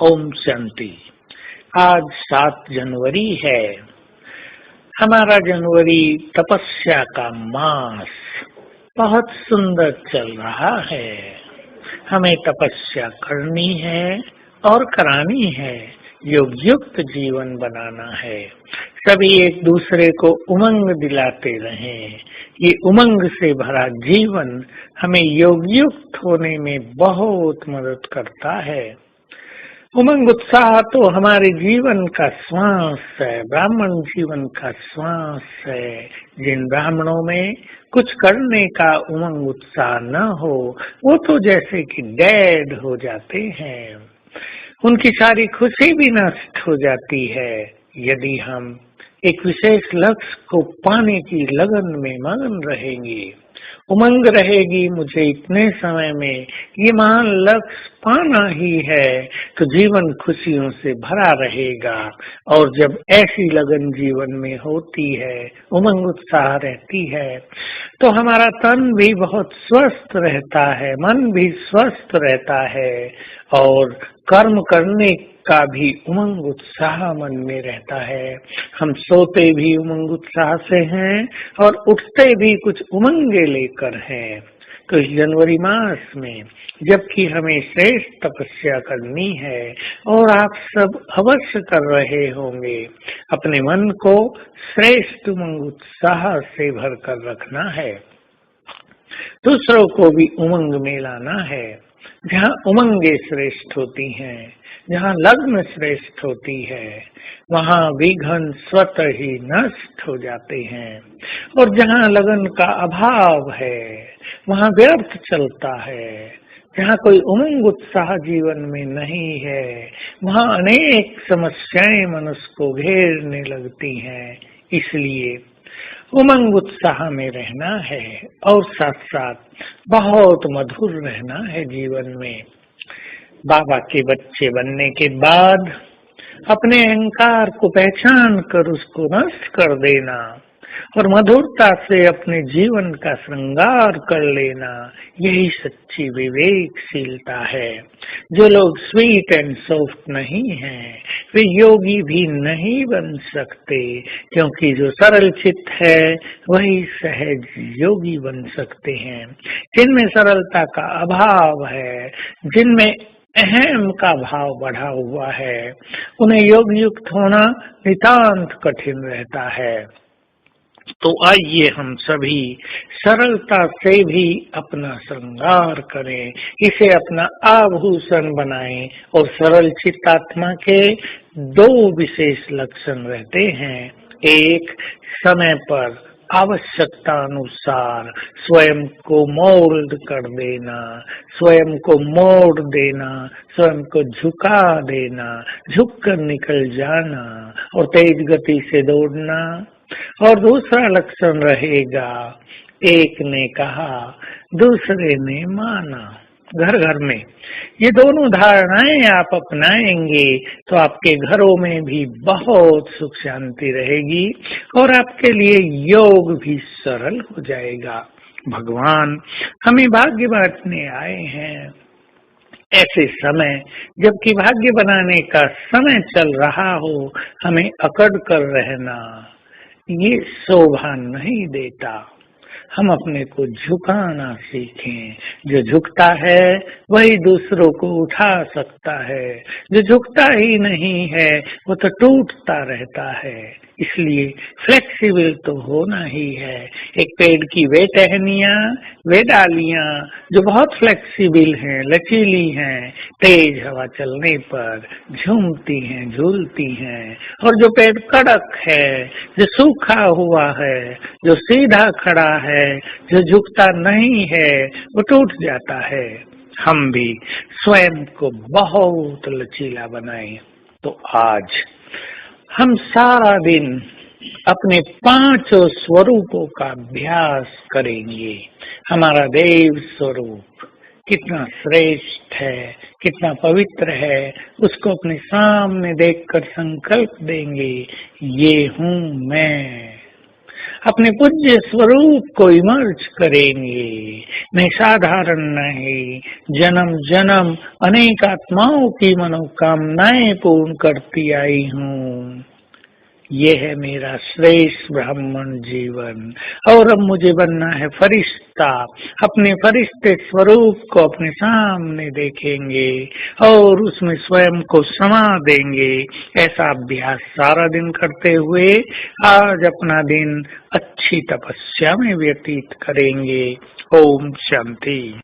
ओम शांति। आज 7 जनवरी है। हमारा जनवरी तपस्या का मास बहुत सुंदर चल रहा है। हमें तपस्या करनी है और करानी है, योग युक्त जीवन बनाना है। सभी एक दूसरे को उमंग दिलाते रहें। ये उमंग से भरा जीवन हमें योग युक्त होने में बहुत मदद करता है। उमंग उत्साह तो हमारे जीवन का श्वास है, ब्राह्मण जीवन का श्वास है। जिन ब्राह्मणों में कुछ करने का उमंग उत्साह न हो, वो तो जैसे कि डेड हो जाते हैं। उनकी सारी खुशी भी नष्ट हो जाती है। यदि हम एक विशेष लक्ष्य को पाने की लगन में मगन रहेंगे, उमंग रहेगी, मुझे इतने समय में ये महान लक्ष्य पाना ही है, तो जीवन खुशियों से भरा रहेगा। और जब ऐसी लगन जीवन में होती है, उमंग उत्साह रहती है, तो हमारा तन भी बहुत स्वस्थ रहता है, मन भी स्वस्थ रहता है और कर्म करने का भी उमंग उत्साह मन में रहता है। हम सोते भी उमंग उत्साह से हैं और उठते भी कुछ उमंगे लेकर हैं। तो इस जनवरी मास में, जबकि हमें श्रेष्ठ तपस्या करनी है और आप सब अवश्य कर रहे होंगे, अपने मन को श्रेष्ठ उमंग उत्साह से भरकर रखना है। दूसरों को भी उमंग में लाना है। जहाँ उमंगे श्रेष्ठ होती हैं, जहाँ लग्न श्रेष्ठ होती है, वहाँ विघ्न स्वतः ही नष्ट हो जाते हैं। और जहाँ लगन का अभाव है, वहाँ व्यर्थ चलता है। जहाँ कोई उमंग उत्साह जीवन में नहीं है, वहाँ अनेक समस्याएं मनुष्य को घेरने लगती हैं। इसलिए उमंग उत्साह में रहना है और साथ साथ बहुत मधुर रहना है जीवन में। बाबा के बच्चे बनने के बाद अपने अहंकार को पहचान कर उसको नष्ट कर देना और मधुरता से अपने जीवन का श्रृंगार कर लेना, यही सच्ची विवेकशीलता है। जो लोग स्वीट एंड सॉफ्ट नहीं हैं, वे योगी भी नहीं बन सकते, क्योंकि जो सरल चित्त है वही सहज योगी बन सकते हैं। जिनमें सरलता का अभाव है, जिनमें अहम का भाव बढ़ा हुआ है, उन्हें योग युक्त होना नितांत कठिन रहता है। तो आइए हम सभी सरलता से भी अपना श्रृंगार करें, इसे अपना आभूषण बनाएं। और सरल चित्तात्मा के 2 विशेष लक्षण रहते हैं। एक, समय पर आवश्यकता अनुसार स्वयं को मोल्ड कर देना, स्वयं को मोड़ देना, स्वयं को झुका देना, झुक कर निकल जाना और तेज गति से दौड़ना। और दूसरा लक्षण रहेगा, एक ने कहा दूसरे ने माना। घर घर में ये दोनों धारणाएं आप अपनाएंगे तो आपके घरों में भी बहुत सुख शांति रहेगी और आपके लिए योग भी सरल हो जाएगा। भगवान हमें भाग्य बांटने आए हैं। ऐसे समय, जबकि भाग्य बनाने का समय चल रहा हो, हमें अकड़ कर रहना ये शोभा नहीं देता। हम अपने को झुकाना सीखें। जो झुकता है वही दूसरों को उठा सकता है, जो झुकता ही नहीं है वो तो टूटता रहता है। इसलिए फ्लेक्सिबल तो होना ही है। एक पेड़ की वे टहनियां, वे डालियां जो बहुत फ्लेक्सिबल हैं, लचीली हैं, तेज हवा चलने पर झूमती हैं, झूलती हैं। और जो पेड़ कड़क है, जो सूखा हुआ है, जो सीधा खड़ा है, जो झुकता नहीं है, वो टूट जाता है। हम भी स्वयं को बहुत लचीला बनाएं। तो आज हम सारा दिन अपने 5 स्वरूपों का अभ्यास करेंगे। हमारा देव स्वरूप कितना श्रेष्ठ है, कितना पवित्र है, उसको अपने सामने देखकर संकल्प देंगे, ये हूँ मैं। अपने पूज्य स्वरूप को इमर्ज करेंगे। मैं साधारण नहीं, जन्म जन्म अनेक आत्माओं की मनोकामनाएं पूर्ण करती आई हूँ। ये है मेरा श्रेष्ठ ब्राह्मण जीवन। और अब मुझे बनना है फरिश्ता। अपने फरिश्ते स्वरूप को अपने सामने देखेंगे और उसमें स्वयं को समा देंगे। ऐसा अभ्यास सारा दिन करते हुए आज अपना दिन अच्छी तपस्या में व्यतीत करेंगे। ओम शांति।